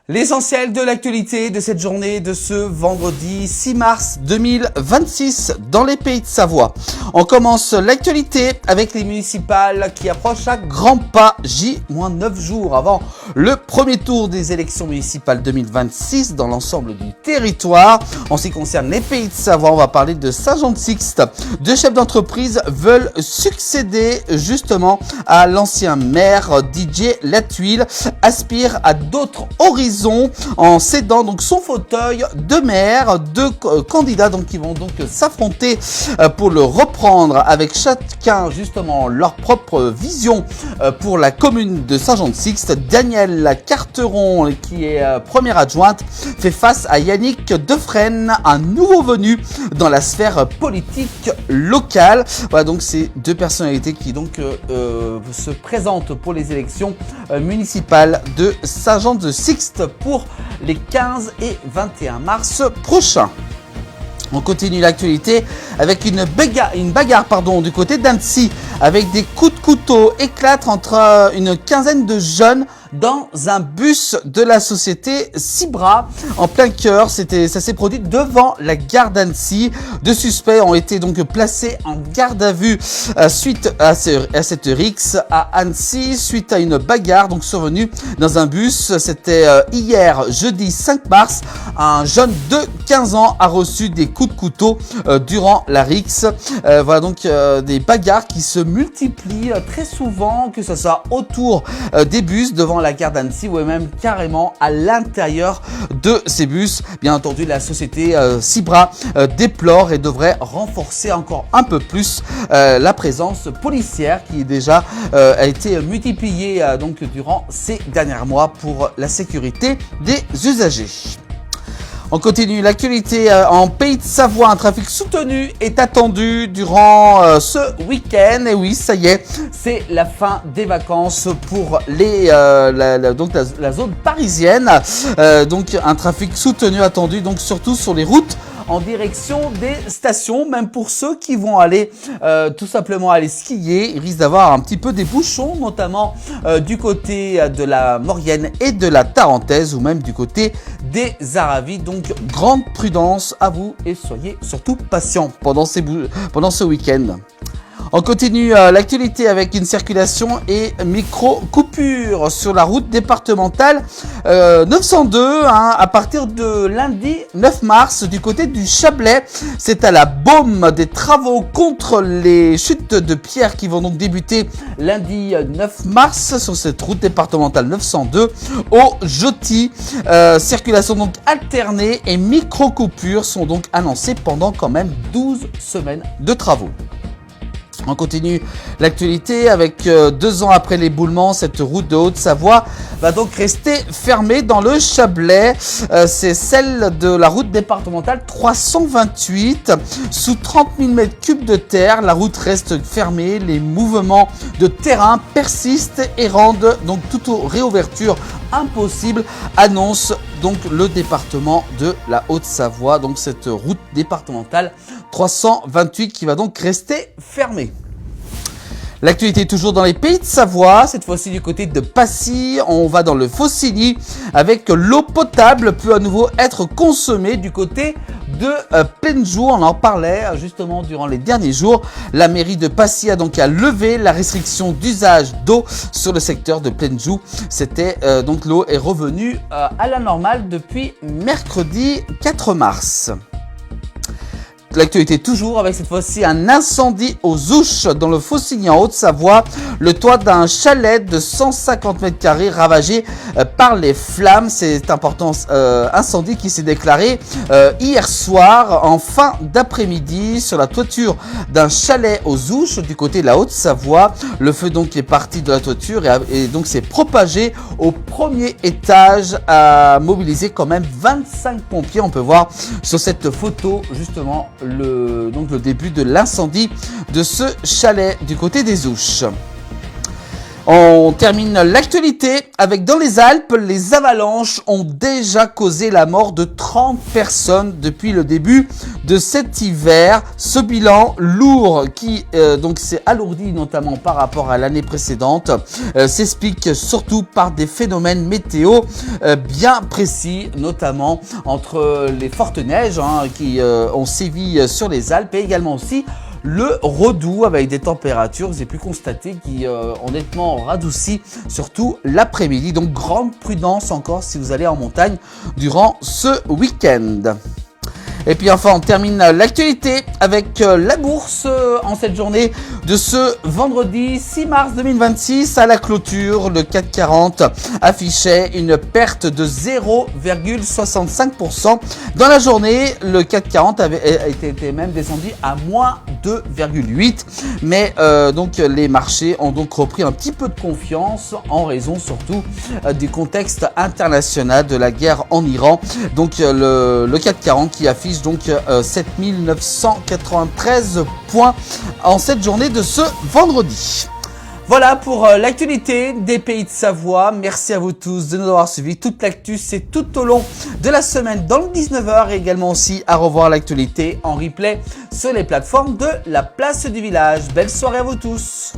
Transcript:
L'essentiel de l'actualité de cette journée de ce vendredi 6 mars 2026 dans les Pays de Savoie. On commence l'actualité avec les municipales qui approchent à grands pas, J-9 jours avant le premier tour des élections municipales 2026 dans l'ensemble du territoire. En ce qui concerne les Pays de Savoie, on va parler de Saint-Jean-de-Sixte. Deux chefs d'entreprise veulent succéder justement à l'ancien maire Didier Latuile, aspire à d'autres horizons en cédant donc son fauteuil de maire. Deux candidats donc qui vont donc s'affronter pour le reprendre avec chacun justement leur propre vision pour la commune de Saint-Jean-de-Sixte. Danielle Carteron, qui est première adjointe, fait face à Yannick Defresne, un nouveau venu dans la sphère politique locale. Voilà donc ces deux personnalités qui donc se présentent pour les élections municipales de Saint-Jean-de-Sixte pour les 15 et 21 mars prochains. On continue l'actualité avec une bagarre du côté d'Annecy avec des coups de couteau éclatent entre une quinzaine de jeunes dans un bus de la société Cibra en plein cœur. Ça s'est produit devant la gare d'Annecy. Deux suspects ont été donc placés en garde à vue suite à cette rixe à Annecy, suite à une bagarre donc survenue dans un bus. C'était hier jeudi 5 mars. Un jeune de 15 ans a reçu des coups de couteau durant la rixe. Voilà donc des bagarres qui se multiplient très souvent, que ce soit autour des bus devant la gare d'Annecy ou même carrément à l'intérieur de ces bus. Bien entendu, la société Cibra déplore et devrait renforcer encore un peu plus la présence policière qui déjà a été multipliée donc durant ces derniers mois pour la sécurité des usagers. On continue l'actualité en Pays de Savoie. Un trafic soutenu est attendu durant ce week-end. Et oui, ça y est, c'est la fin des vacances pour la zone parisienne. Donc un trafic soutenu attendu, donc surtout sur les routes en direction des stations, même pour ceux qui vont aller tout simplement aller skier. Il risque d'avoir un petit peu des bouchons, notamment du côté de la Maurienne et de la Tarentaise, ou même du côté des Aravis. Donc grande prudence à vous et soyez surtout patients pendant ce week-end. On continue l'actualité avec une circulation et micro-coupure sur la route départementale 902 à partir de lundi 9 mars du côté du Chablais. C'est à la baume des travaux contre les chutes de pierre qui vont donc débuter lundi 9 mars sur cette route départementale 902 au Joty. Circulation donc alternée et micro-coupures sont donc annoncées pendant quand même 12 semaines de travaux. On continue l'actualité avec 2 ans après l'éboulement, cette route de Haute-Savoie va donc rester fermée dans le Chablais. C'est celle de la route départementale 328. Sous 30 000 m3 de terre, la route reste fermée. Les mouvements de terrain persistent et rendent donc toute réouverture impossible, annonce donc le département de la Haute-Savoie. Donc cette route départementale 328 qui va donc rester fermée. L'actualité est toujours dans les Pays de Savoie, cette fois-ci du côté de Passy. On va dans le Faucigny avec l'eau potable peut à nouveau être consommée du côté de Plenjou. On en parlait justement durant les derniers jours. La mairie de Passy a donc levé la restriction d'usage d'eau sur le secteur de Plenjou. C'était donc l'eau est revenue à la normale depuis mercredi 4 mars. L'actualité toujours avec cette fois-ci un incendie aux Ouches dans le Faucigny en Haute-Savoie. Le toit d'un chalet de 150 m² ravagé par les flammes. C'est un important incendie qui s'est déclaré hier soir en fin d'après-midi sur la toiture d'un chalet aux Ouches du côté de la Haute-Savoie. Le feu donc est parti de la toiture et donc s'est propagé au premier étage, a mobilisé quand même 25 pompiers. On peut voir sur cette photo justement le début de l'incendie de ce chalet du côté des Ouches. On termine l'actualité avec dans les Alpes, les avalanches ont déjà causé la mort de 30 personnes depuis le début de cet hiver. Ce bilan lourd qui donc s'est alourdi notamment par rapport à l'année précédente s'explique surtout par des phénomènes météo bien précis, notamment entre les fortes neiges qui ont sévi sur les Alpes et également aussi le redoux avec des températures, j'ai pu constater, qui ont nettement radouci, surtout l'après-midi. Donc grande prudence encore si vous allez en montagne durant ce week-end. Et puis enfin, on termine l'actualité avec la bourse en cette journée de ce vendredi 6 mars 2026. À la clôture, le CAC 40 affichait une perte de 0,65%. Dans la journée, le CAC 40 avait été même descendu à moins 2,8%. Mais donc les marchés ont donc repris un petit peu de confiance en raison surtout du contexte international de la guerre en Iran. Donc le CAC 40 qui affiche donc 7993 points en cette journée de ce vendredi. Voilà pour l'actualité des Pays de Savoie. Merci à vous tous de nous avoir suivis. Toute l'actu, c'est tout au long de la semaine dans le 19h et également aussi à revoir l'actualité en replay sur les plateformes de la Place du Village. Belle soirée à vous tous.